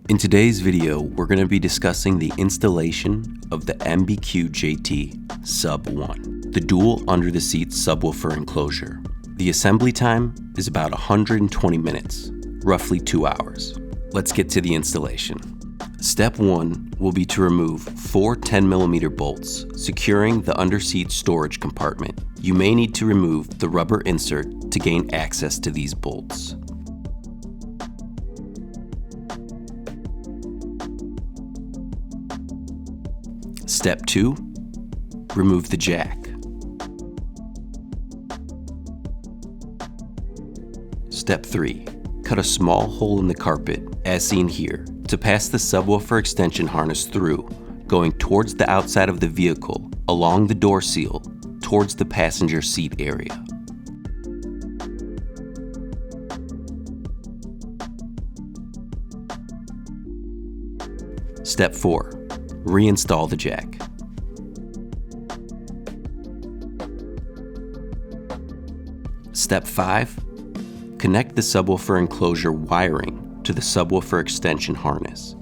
In today's video, we're going to be discussing the installation of the MBQJT-SUB-1, the dual under-the-seat subwoofer enclosure. The assembly time is about 120 minutes, roughly 2 hours. Let's get to the installation. Step 1 will be to remove 4 10mm bolts, securing the underseat storage compartment. You may need to remove the rubber insert to gain access to these bolts. Step 2, remove the jack. Step 3, cut a small hole in the carpet, as seen here, to pass the subwoofer extension harness through, going towards the outside of the vehicle, along the door seal, towards the passenger seat area. Step 4, reinstall the jack. Step 5, connect the subwoofer enclosure wiring to the subwoofer extension harness.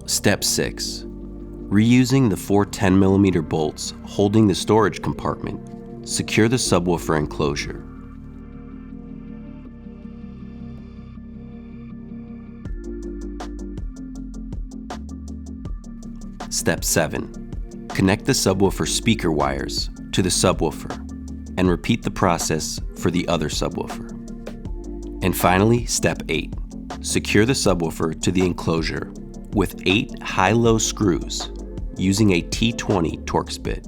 Step 6, reusing the 4 10mm bolts holding the storage compartment, secure the subwoofer enclosure. Step 7, connect the subwoofer speaker wires to the subwoofer and repeat the process for the other subwoofer. And finally, Step 8, secure the subwoofer to the enclosure with 8 high-low screws using a T20 Torx bit.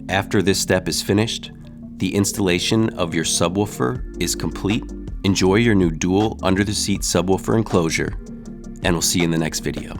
After this step is finished, the installation of your subwoofer is complete. Enjoy your new dual under-the-seat subwoofer enclosure, and we'll see you in the next video.